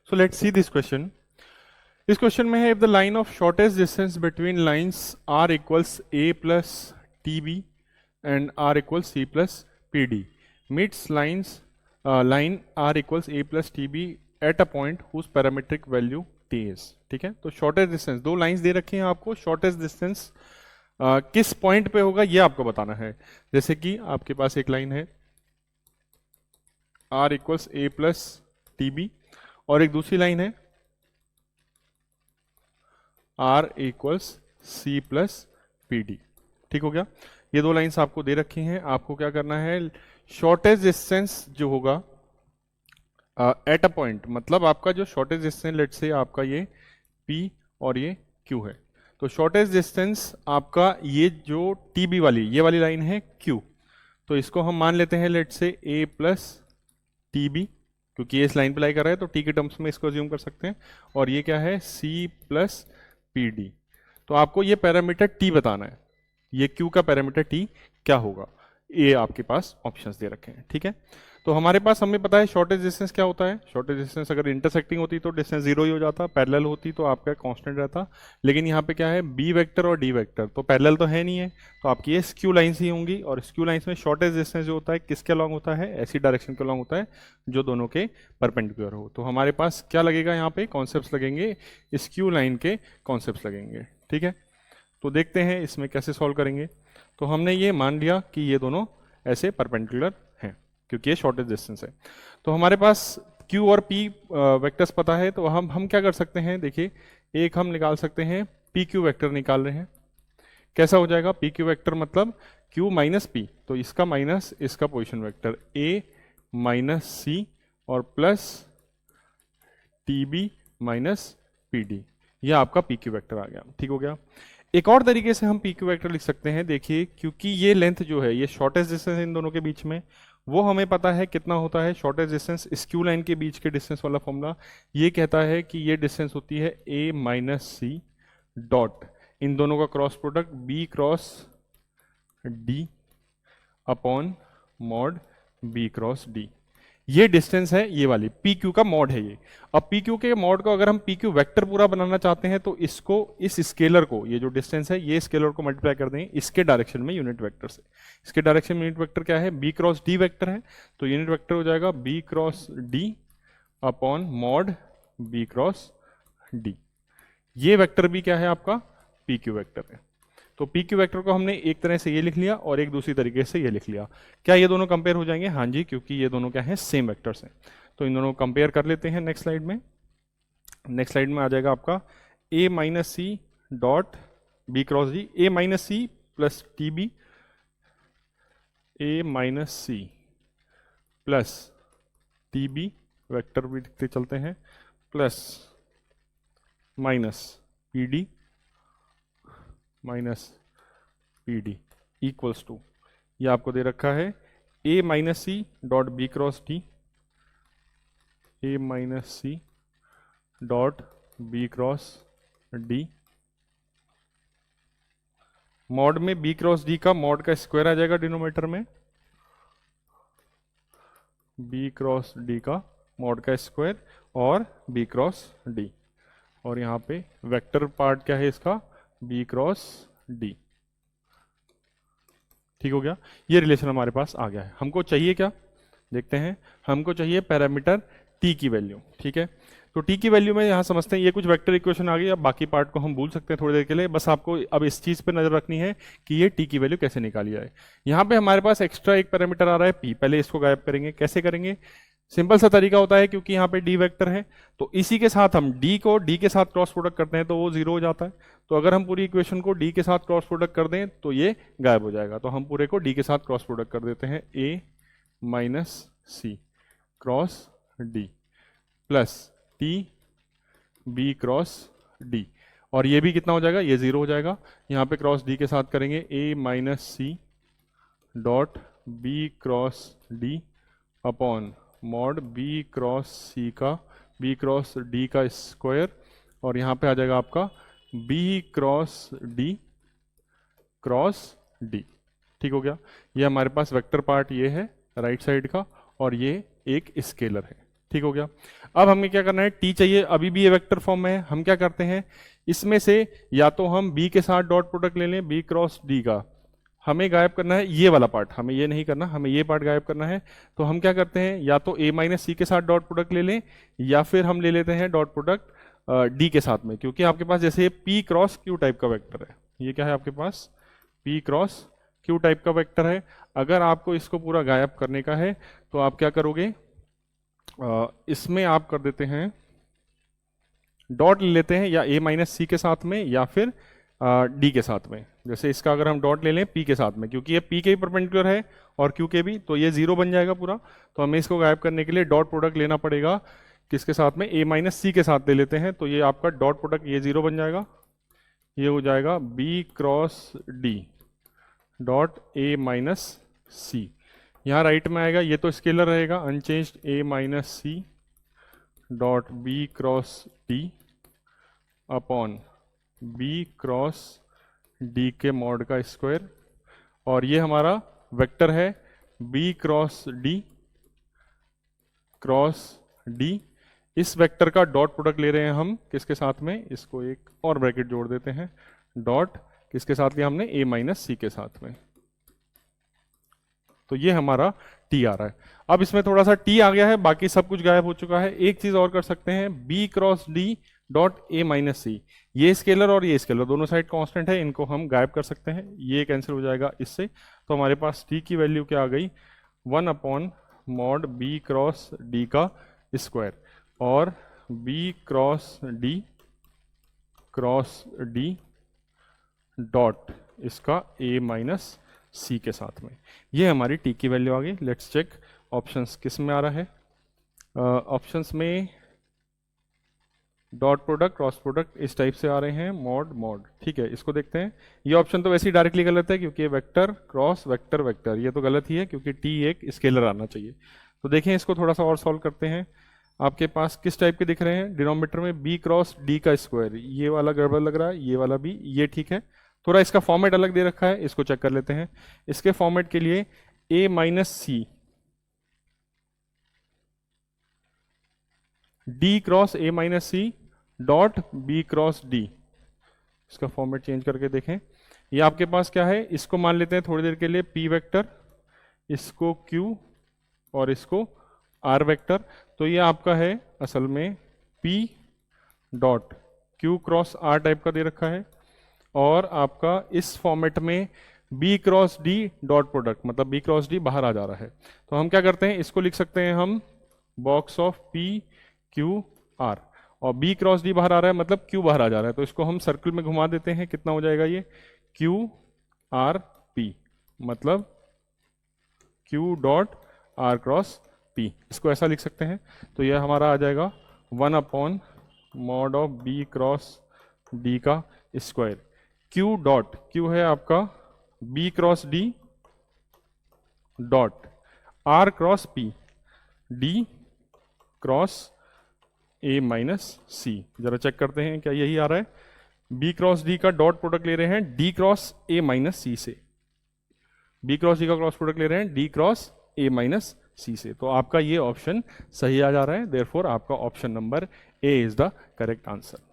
So let's see this question. इस question में है, if the line of shortest distance between lines r equals a plus tb and r equals c plus pd meets line r equals a plus tb at a point whose parametric value t is. ठीक है, तो shortest distance, दो lines दे रखी हैं आपको, shortest distance किस point पे होगा ये आपको बताना है। जैसे कि आपके पास एक लाइन है r equals a plus tb और एक दूसरी लाइन है r equals c plus P D. ठीक हो गया, ये दो लाइंस आपको दे रखी हैं। आपको क्या करना है, शॉर्टेस्ट डिस्टेंस जो होगा एट अ पॉइंट, मतलब आपका जो शॉर्टेस्ट डिस्टेंस, लेट से आपका ये p और ये q है, तो शॉर्टेस्ट डिस्टेंस आपका ये जो tb वाली ये वाली लाइन है q, तो इसको हम मान लेते हैं लेट से a प्लस tb, क्योंकि ये इस लाइन पे लाई कर रहा है तो t के टर्म्स में इसको अज्यूम कर सकते हैं। और ये क्या है, c प्लस पी डी। तो आपको ये पैरामीटर t बताना है, ये q का पैरामीटर t क्या होगा, ये आपके पास ऑप्शंस दे रखे हैं। ठीक है, तो हमारे पास, हमें पता है शॉर्टेज डिस्टेंस क्या होता है। शॉर्टेज डिस्टेंस अगर इंटरसेक्टिंग होती तो डिस्टेंस जीरो ही हो जाता, पैरेलल होती तो आपका कांस्टेंट रहता। लेकिन यहाँ पे क्या है, b वेक्टर और d वेक्टर, तो पैरेलल तो है नहीं है, तो आपकी ये स्क्यू लाइंस ही होंगी। और स्क्यू लाइंस में शॉर्टेज डिस्टेंस जो होता है किसके अलॉन्ग होता है, ऐसी डायरेक्शन के अलॉन्ग होता है जो दोनों के परपेंडिकुलर हो। तो हमारे पास क्या लगेगा, यहाँ पे कॉन्सेप्ट्स लगेंगे, स्क्यू लाइन के कॉन्सेप्ट्स लगेंगे। ठीक है, तो देखते हैं इसमें कैसे सॉल्व करेंगे। तो हमने ये मान लिया कि ये दोनों ऐसे परपेंडिकुलर हैं क्योंकि ये शॉर्टेज डिस्टेंस है। तो हमारे पास Q और P वेक्टर्स पता है, तो हम क्या कर सकते हैं, देखिए एक हम निकाल सकते हैं, PQ वेक्टर निकाल रहे हैं। कैसा हो जाएगा, PQ वेक्टर मतलब Q माइनस P, तो इसका माइनस इसका position vector A minus C और प्लस TB माइनस PD, यह आपका PQ वेक्टर आ गया। ठीक हो गया, एक और तरीके से हम PQ वेक्टर लिख सकते हैं। देखिए, क्योंकि ये लेंथ जो है, ये शॉर्टेस्ट डिस्टेंस इन दोनों के बीच में, वो हमें पता है कितना होता है शॉर्टेस्ट डिस्टेंस, स्क्यू लाइन के बीच के डिस्टेंस वाला फॉर्मूला ये कहता है कि ये डिस्टेंस होती है a माइनस सी डॉट इन दोनों का cross product b cross d upon mod b cross d। ये डिस्टेंस है, ये वाली PQ का मॉड है ये। अब PQ के मॉड को अगर हम PQ वेक्टर पूरा बनाना चाहते हैं तो इसको, इस स्केलर को, ये जो डिस्टेंस है ये स्केलर को मल्टीप्लाई कर देंगे इसके डायरेक्शन में यूनिट वेक्टर से। इसके डायरेक्शन में यूनिट वेक्टर क्या है, B क्रॉस D वेक्टर है, तो यूनिट वेक्टर हो जाएगा B cross D upon mod B cross D। ये वेक्टर भी क्या है आपका, PQ वेक्टर है। तो PQ वेक्टर को हमने एक तरह से ये लिख लिया और एक दूसरी तरीके से ये लिख लिया। क्या ये दोनों कंपेयर हो जाएंगे, हाँ जी, क्योंकि ये दोनों क्या हैं, सेम वेक्टर्स हैं। तो इन दोनों को कंपेयर कर लेते हैं नेक्स्ट स्लाइड में। नेक्स्ट स्लाइड में आ जाएगा आपका a minus C dot B cross D, a minus C plus T B, a minus C plus T B vector भी लिखते चलते हैं, plus minus P D minus P D equals to, ये आपको दे रखा है a minus C dot B cross D, a minus C dot B cross D, mod में b क्रॉस d का मॉड का स्क्वायर आ जाएगा डिनोमिनेटर में, b क्रॉस d का मॉड का स्क्वायर और b क्रॉस d, और यहाँ पे वेक्टर पार्ट क्या है इसका, b क्रॉस d। ठीक हो गया, ये रिलेशन हमारे पास आ गया है। हमको चाहिए क्या, देखते हैं, हमको चाहिए पैरामीटर t की वैल्यू। ठीक है, तो t की वैल्यू में यहाँ समझते हैं, ये कुछ वेक्टर इक्वेशन आ गई। अब बाकी पार्ट को हम भूल सकते हैं थोड़ी देर के लिए, बस आपको अब इस चीज़ पे नजर रखनी है कि ये t की वैल्यू कैसे निकाली जाए। यहाँ पे हमारे पास एक्स्ट्रा एक पैरामीटर आ रहा है p, पहले इसको गायब करेंगे। कैसे करेंगे, सिंपल सा तरीका होता है, क्योंकि यहाँ पे d वेक्टर है तो इसी के साथ हम d को d के साथ क्रॉस प्रोडक्ट करते हैं तो वो जीरो हो जाता है। तो अगर हम पूरी इक्वेशन को d के साथ क्रॉस प्रोडक्ट कर दें तो ये गायब हो जाएगा। तो हम पूरे को d के साथ क्रॉस प्रोडक्ट कर देते हैं, a minus C cross d plus t b cross d, और ये भी कितना हो जाएगा, ये जीरो हो जाएगा। यहाँ पे क्रॉस d के साथ करेंगे a minus C dot b cross d upon mod b cross c का b क्रॉस d का स्क्वायर, और यहाँ पे आ जाएगा आपका b cross d cross d। ठीक हो गया, ये हमारे पास वेक्टर पार्ट ये है राइट साइड का, और ये एक स्केलर है। ठीक हो गया। अब हमें क्या करना है, टी चाहिए, अभी भी ये वेक्टर फॉर्म में है। हम क्या करते हैं, इसमें से या तो हम बी के साथ डॉट प्रोडक्ट ले लें, बी क्रॉस डी का, हमें गायब करना है ये वाला पार्ट, हमें ये नहीं करना, हमें ये पार्ट गायब करना है। तो हम क्या करते हैं, या तो ए माइनस सी के साथ डॉट प्रोडक्ट ले लें, या फिर हम ले लेते हैं डॉट प्रोडक्ट डी के साथ में, क्योंकि आपके पास जैसे पी क्रॉस क्यू टाइप का वेक्टर है, ये क्या है आपके पास, पी क्रॉस क्यू टाइप का वेक्टर है। अगर आपको इसको पूरा गायब करने का है तो आप क्या करोगे, इसमें आप कर देते हैं डॉट ले लेते हैं, या ए माइनस सी के साथ में या फिर डी के साथ में। जैसे इसका अगर हम डॉट ले लें पी के साथ में, क्योंकि ये पी के भी परपेंडिकुलर है और क्यू के भी, तो ये जीरो बन जाएगा पूरा। तो हमें इसको गायब करने के लिए डॉट प्रोडक्ट लेना पड़ेगा, किसके साथ में, ए माइनस सी के साथ ले लेते हैं। तो ये आपका डॉट प्रोडक्ट ये जीरो बन जाएगा, ये हो जाएगा b cross D dot a minus c. यहाँ राइट में आएगा, ये तो स्केलर रहेगा unchanged, a minus C dot B cross d upon b cross d के मॉड का स्क्वायर, और ये हमारा वेक्टर है बी क्रॉस डी। इस वेक्टर का डॉट प्रोडक्ट ले रहे हैं हम किसके साथ में, इसको एक और ब्रैकेट जोड़ देते हैं, डॉट किसके साथ लिया हमने, ए माइनस सी के साथ में। तो ये हमारा टी आ रहा है। अब इसमें थोड़ा सा टी आ गया है, बाकी सब कुछ गायब हो चुका है। एक चीज और कर सकते हैं, b cross D dot a minus c, ये स्केलर और ये स्केलर दोनों साइड कांस्टेंट है, इनको हम गायब कर सकते हैं, ये कैंसिल हो जाएगा इससे। तो हमारे पास टी की वैल्यू क्या आ गई, 1 upon mod B cross D का स्क्वायर, और बी क्रॉस डी डॉट इसका ए माइनस सी के साथ में। ये हमारी टी की वैल्यू आ गई। लेट्स चेक ऑप्शंस किस में आ रहा है। ऑप्शंस में डॉट प्रोडक्ट, क्रॉस प्रोडक्ट इस टाइप से आ रहे हैं, मॉड। ठीक है, इसको देखते हैं। ये ऑप्शन तो वैसे ही डायरेक्टली गलत है, क्योंकि वेक्टर क्रॉस वेक्टर, ये तो गलत ही है, क्योंकि टी एक स्केलर आना चाहिए। तो देखें, इसको थोड़ा सा और सॉल्व करते हैं। आपके पास किस टाइप के दिख रहे हैं, डिनोमिनेटर में बी क्रॉस डी का स्क्वायर, ये वाला गड़बड़ लग रहा है, ये वाला भी, ये ठीक है। थोड़ा इसका फॉर्मेट अलग दे रखा है, इसको चेक कर लेते हैं। इसके फॉर्मेट के लिए a minus c d cross a minus C dot B cross d, इसका फॉर्मेट चेंज करके देखें। ये आपके पास क्या है, इसको मान लेते हैं थोड़ी देर के लिए पी वेक्टर, इसको क्यू और इसको आर वेक्टर। तो ये आपका है असल में P dot Q cross R type का दे रखा है, और आपका इस फॉर्मेट में B cross D dot product, मतलब बी क्रॉस डी बाहर आ जा रहा है। तो हम क्या करते हैं, इसको लिख सकते हैं हम box of P Q R, और बी क्रॉस डी बाहर आ रहा है, मतलब क्यू बाहर आ जा रहा है, तो इसको हम सर्कल में घुमा देते हैं। कितना हो जाएगा ये, क्यू आर पी, मतलब Q dot r cross P, इसको ऐसा लिख सकते हैं। तो यह हमारा आ जाएगा 1 upon mod of b cross D का स्क्वायर, क्यू डॉट, क्यू है आपका b cross D dot r cross p, d cross a minus c. जरा चेक करते हैं क्या यही आ रहा है। बी क्रॉस डी का डॉट प्रोडक्ट ले रहे हैं d cross a minus c से, बी क्रॉस डी का क्रॉस प्रोडक्ट ले रहे हैं d cross a minus c से। तो आपका ये ऑप्शन सही आ जा रहा है, देयरफॉर आपका option number A is the correct answer.